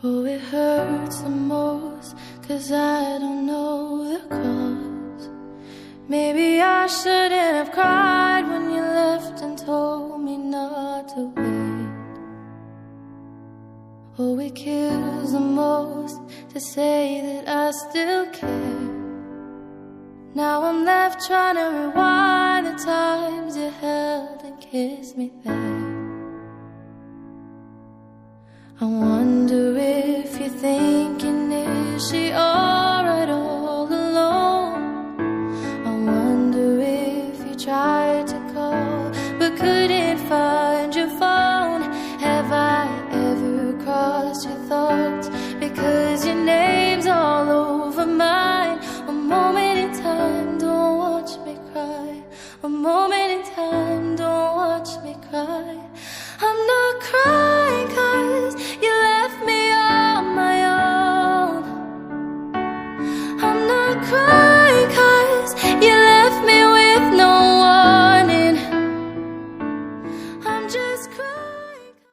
Oh, it hurts the most, 'cause I don't know the cause. Maybe I shouldn't have cried when you left and told me not to wait. Oh, it kills the most to say that I still care. Now I'm left trying to rewind the times you held and kissed me there. I wonder if you're thinking, is she alright all alone? I wonder if you tried to call but couldn't find your phone. Have I ever crossed your thoughts because your name's all over mine? A moment in time, don't watch me cry. A moment in time, don't watch me cry.